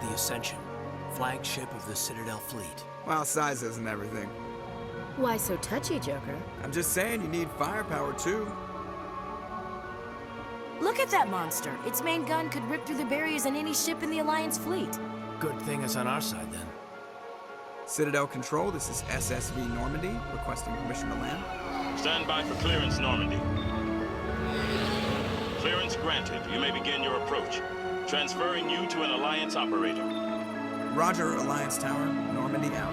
The Ascension, flagship of the Citadel fleet. Well, size isn't everything. Why so touchy, Joker? I'm just saying you need firepower too. Look at that monster. Its main gun could rip through the barriers in any ship in the Alliance fleet. Good thing it's on our side, then. Citadel Control, this is SSV Normandy, requesting permission to land. Stand by for clearance, Normandy. Clearance granted. You may begin your approach. Transferring you to an Alliance operator. Roger, Alliance Tower. Normandy out.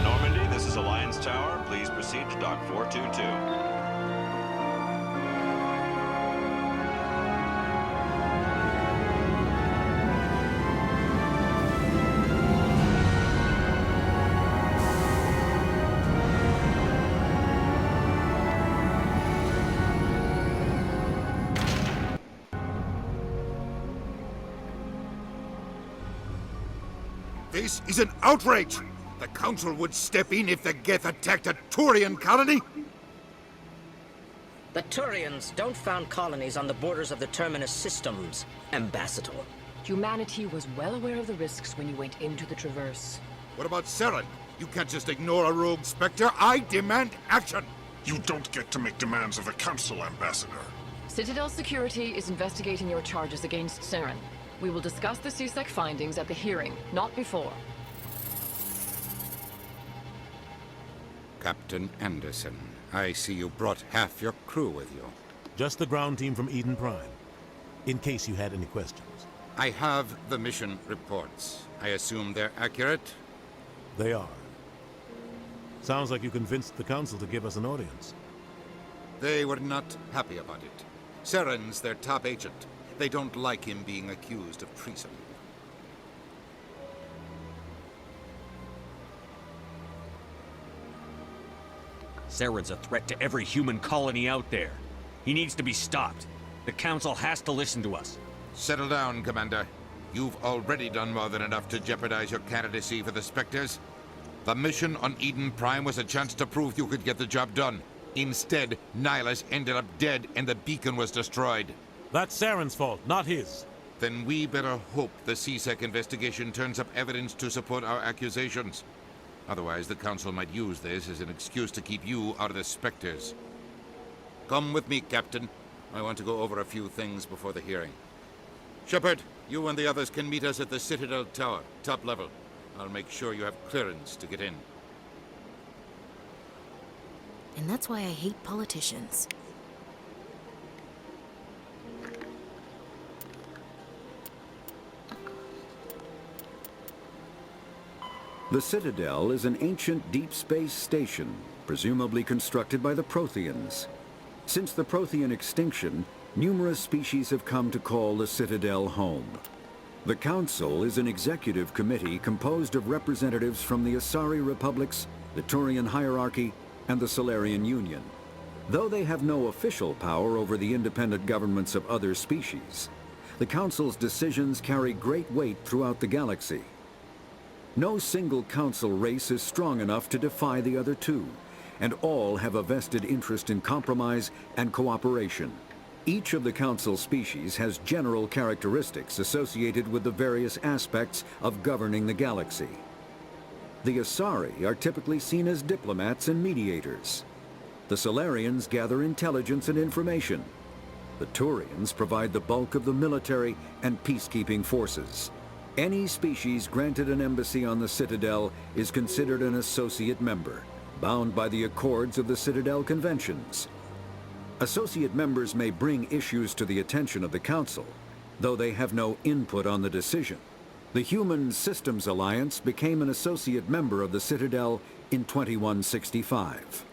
Normandy, this is Alliance Tower. Please proceed to Dock 422. This is an outrage! The Council would step in if the Geth attacked a Turian colony? The Turians don't found colonies on the borders of the Terminus systems, Ambassador. Humanity was well aware of the risks when you went into the Traverse. What about Saren? You can't just ignore a rogue Spectre. I demand action! You don't get to make demands of the Council, Ambassador. Citadel Security is investigating your charges against Saren. We will discuss the CSEC findings at the hearing, not before. Captain Anderson, I see you brought half your crew with you. Just the ground team from Eden Prime, in case you had any questions. I have the mission reports. I assume they're accurate? They are. Sounds like you convinced the Council to give us an audience. They were not happy about it. Saren's their top agent. They don't like him being accused of treason. Saren's a threat to every human colony out there. He needs to be stopped. The Council has to listen to us. Settle down, Commander. You've already done more than enough to jeopardize your candidacy for the Spectres. The mission on Eden Prime was a chance to prove you could get the job done. Instead, Nihilus ended up dead and the beacon was destroyed. That's Saren's fault, not his. Then we better hope the CSEC investigation turns up evidence to support our accusations. Otherwise, the Council might use this as an excuse to keep you out of the Spectres. Come with me, Captain. I want to go over a few things before the hearing. Shepard, you and the others can meet us at the Citadel Tower, top level. I'll make sure you have clearance to get in. And that's why I hate politicians. The Citadel is an ancient deep space station, presumably constructed by the Protheans. Since the Prothean extinction, numerous species have come to call the Citadel home. The Council is an executive committee composed of representatives from the Asari Republics, the Turian Hierarchy, and the Solarian Union. Though they have no official power over the independent governments of other species, the Council's decisions carry great weight throughout the galaxy. No single Council race is strong enough to defy the other two, and all have a vested interest in compromise and cooperation. Each of the Council species has general characteristics associated with the various aspects of governing the galaxy. The Asari are typically seen as diplomats and mediators. The Solarians gather intelligence and information. The Turians provide the bulk of the military and peacekeeping forces. Any species granted an embassy on the Citadel is considered an associate member, bound by the accords of the Citadel Conventions. Associate members may bring issues to the attention of the Council, though they have no input on the decision. The Human Systems Alliance became an associate member of the Citadel in 2165.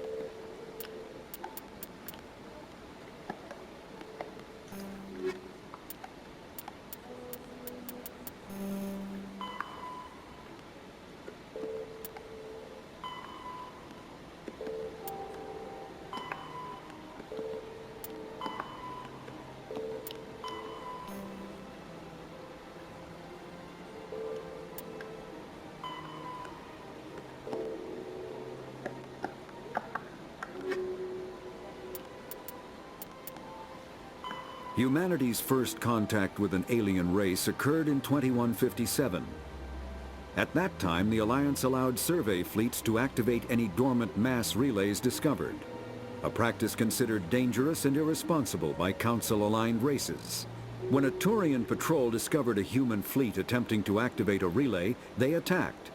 Humanity's first contact with an alien race occurred in 2157. At that time, the Alliance allowed survey fleets to activate any dormant mass relays discovered, a practice considered dangerous and irresponsible by Council-aligned races. When a Turian patrol discovered a human fleet attempting to activate a relay, they attacked.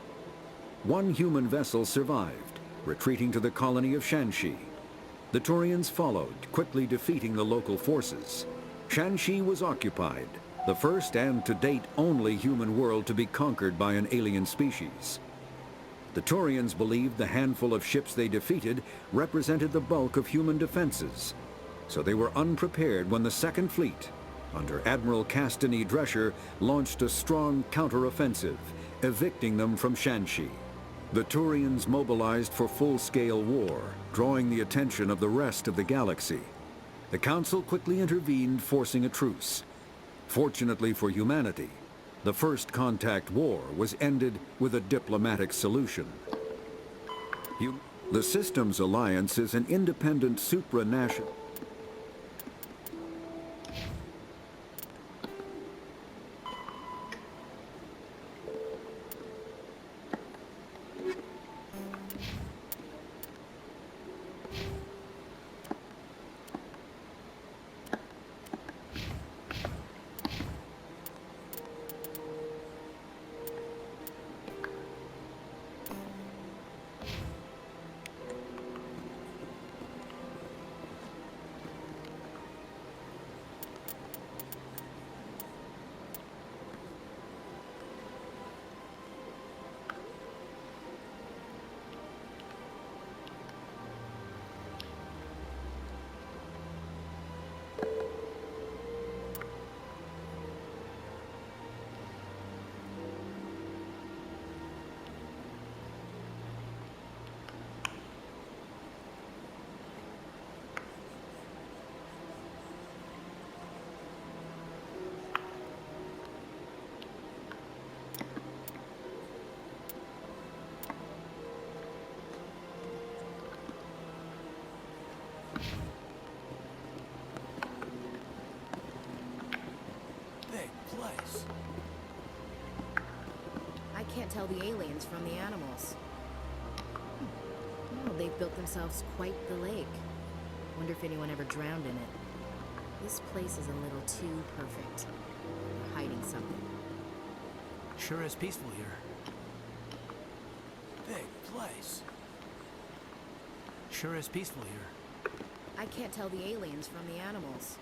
One human vessel survived, retreating to the colony of Shanxi. The Turians followed, quickly defeating the local forces. Shanxi was occupied, the first and to date only human world to be conquered by an alien species. The Turians believed the handful of ships they defeated represented the bulk of human defenses, so they were unprepared when the Second Fleet, under Admiral Castany Drescher, launched a strong counteroffensive, evicting them from Shanxi. The Turians mobilized for full-scale war, drawing the attention of the rest of the galaxy. The Council quickly intervened, forcing a truce. Fortunately for humanity, the First Contact War was ended with a diplomatic solution. The Systems Alliance is an independent supranational... I can't tell the aliens from the animals. Oh, they've built themselves quite the lake. Wonder if anyone ever drowned in it. This place is a little too perfect. They're hiding something. Sure is peaceful here. Big place. Sure is peaceful here. I can't tell the aliens from the animals.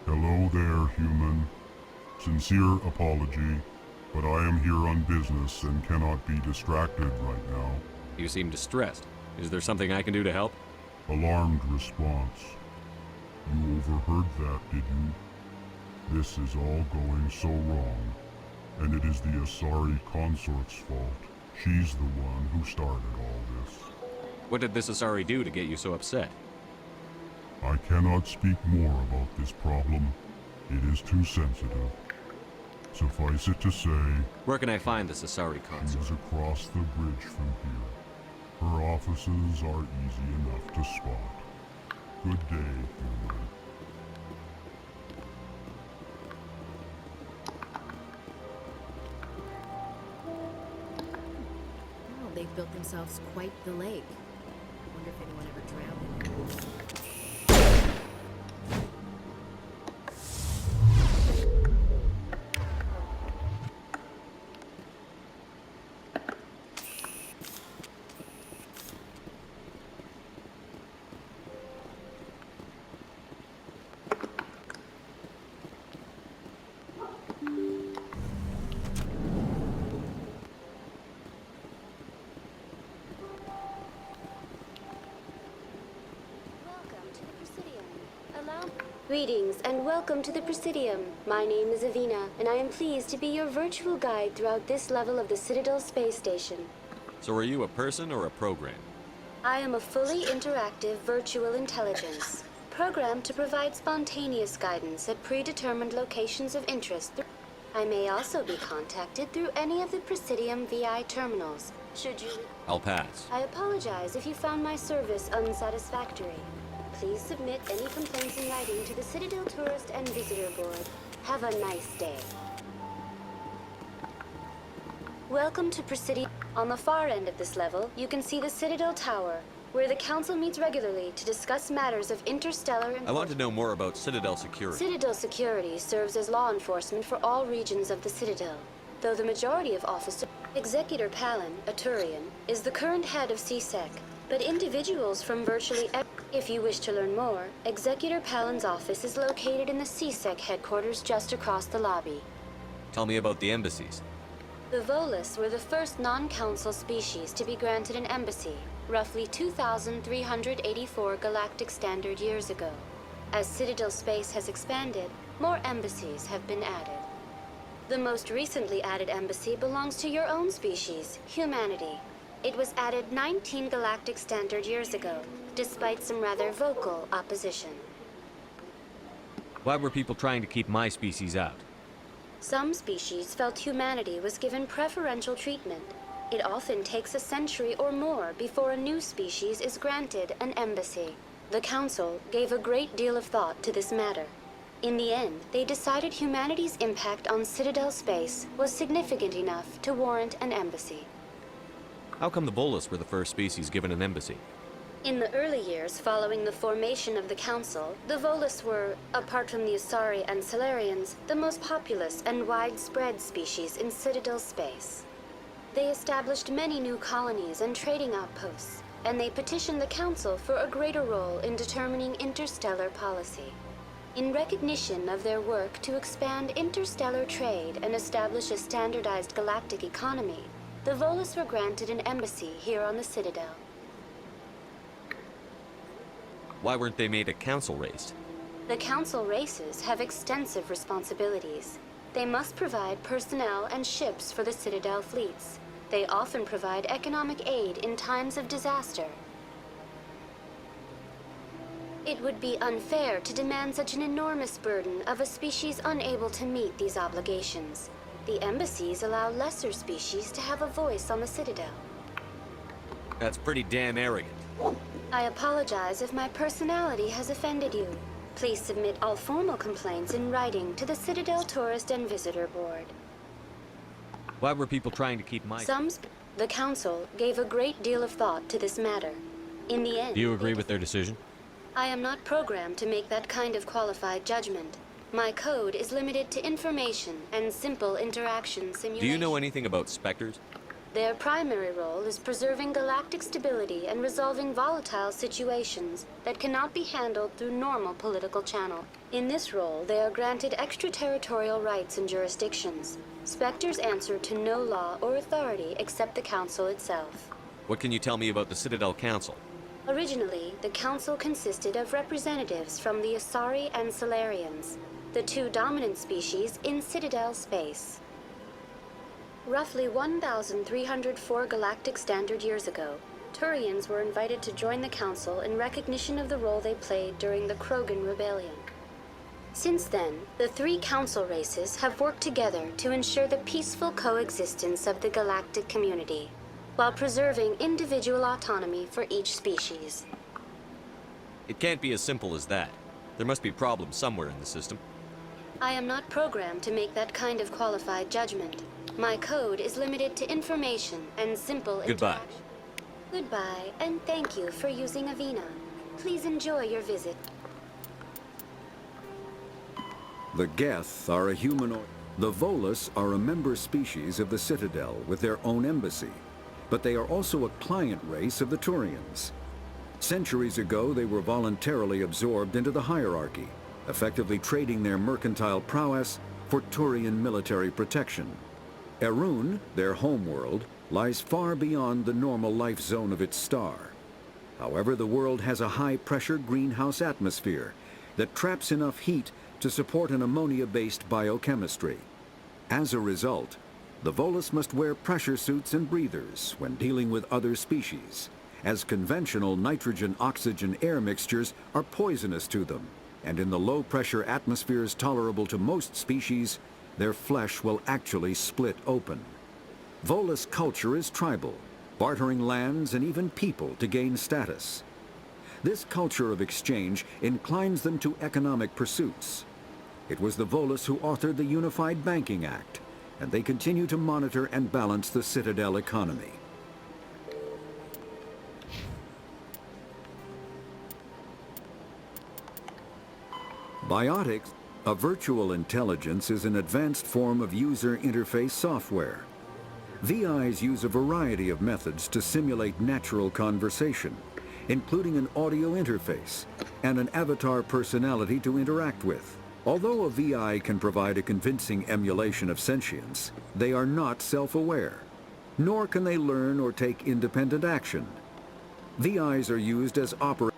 Hello there, human. Sincere apology, but I am here on business and cannot be distracted right now. You seem distressed. Is there something I can do to help? Alarmed response. You overheard that, did you? This is all going so wrong, and it is the Asari consort's fault. She's the one who started all this. What did this Asari do to get you so upset? I cannot speak more about this problem. It is too sensitive. Suffice it to say... Where can I find this Asari consort? She's across the bridge from here. Her offices are easy enough to spot. Good day, human. Oh, they've built themselves quite the lake. Wonder if anyone ever drowned in it. Greetings and welcome to the Presidium. My name is Avina, and I am pleased to be your virtual guide throughout this level of the Citadel space station. So are you a person or a program? I am a fully interactive virtual intelligence, programmed to provide spontaneous guidance at predetermined locations of interest. I may also be contacted through any of the Presidium VI terminals, should you... I'll pass. I apologize if you found my service unsatisfactory. Please submit any complaints in writing to the Citadel Tourist and Visitor Board. Have a nice day. Welcome to Presidium. On the far end of this level, you can see the Citadel Tower, where the Council meets regularly to discuss matters of interstellar importance. I want to know more about Citadel security. Citadel security serves as law enforcement for all regions of the Citadel, though the majority of officers... Executor Palin, a Turian, is the current head of CSEC, but individuals from virtually If you wish to learn more, Executor Palin's office is located in the CSEC headquarters just across the lobby. Tell me about the embassies. The Volus were the first non-council species to be granted an embassy, roughly 2,384 galactic standard years ago. As Citadel space has expanded, more embassies have been added. The most recently added embassy belongs to your own species, humanity. It was added 19 galactic standard years ago, despite some rather vocal opposition. Why were people trying to keep my species out? Some species felt humanity was given preferential treatment. It often takes a century or more before a new species is granted an embassy. The Council gave a great deal of thought to this matter. In the end, they decided humanity's impact on Citadel space was significant enough to warrant an embassy. How come the Volus were the first species given an embassy? In the early years following the formation of the Council, the Volus were, apart from the Asari and Salarians, the most populous and widespread species in Citadel space. They established many new colonies and trading outposts, and they petitioned the Council for a greater role in determining interstellar policy. In recognition of their work to expand interstellar trade and establish a standardized galactic economy, the Volus were granted an embassy here on the Citadel. Why weren't they made a council race? The Council races have extensive responsibilities. They must provide personnel and ships for the Citadel fleets. They often provide economic aid in times of disaster. It would be unfair to demand such an enormous burden of a species unable to meet these obligations. The embassies allow lesser species to have a voice on the Citadel. That's pretty damn arrogant. I apologize if my personality has offended you. Please submit all formal complaints in writing to the Citadel Tourist and Visitor Board. Why were people trying to keep my... The Council gave a great deal of thought to this matter. In the end... Do you agree with their decision? I am not programmed to make that kind of qualified judgment. My code is limited to information and simple interaction simulation. Do you know anything about Spectres? Their primary role is preserving galactic stability and resolving volatile situations that cannot be handled through normal political channel. In this role, they are granted extraterritorial rights and jurisdictions. Spectres answer to no law or authority except the Council itself. What can you tell me about the Citadel Council? Originally, the Council consisted of representatives from the Asari and Salarians, the two dominant species in Citadel space. Roughly 1,304 galactic standard years ago, Turians were invited to join the Council in recognition of the role they played during the Krogan Rebellion. Since then, the three Council races have worked together to ensure the peaceful coexistence of the galactic community, while preserving individual autonomy for each species. It can't be as simple as that. There must be problems somewhere in the system. I am not programmed to make that kind of qualified judgment. My code is limited to information and simple Goodbye. interaction. Goodbye, and thank you for using Avina. Please enjoy your visit. The Geth are a humanoid. The Volus are a member species of the Citadel with their own embassy, but they are also a client race of the Turians. Centuries ago, they were voluntarily absorbed into the hierarchy, effectively trading their mercantile prowess for Turian military protection. Erun, their homeworld, lies far beyond the normal life zone of its star. However, the world has a high-pressure greenhouse atmosphere, that traps enough heat to support an ammonia-based biochemistry. As a result, the Volus must wear pressure suits and breathers when dealing with other species, as conventional nitrogen-oxygen air mixtures are poisonous to them, and in the low-pressure atmospheres tolerable to most species, their flesh will actually split open. Volus culture is tribal, bartering lands and even people to gain status. This culture of exchange inclines them to economic pursuits. It was the Volus who authored the Unified Banking Act, and they continue to monitor and balance the Citadel economy. Biotics, a virtual intelligence, is an advanced form of user interface software. VIs use a variety of methods to simulate natural conversation, including an audio interface and an avatar personality to interact with. Although a VI can provide a convincing emulation of sentience, they are not self-aware, nor can they learn or take independent action. VIs are used as operators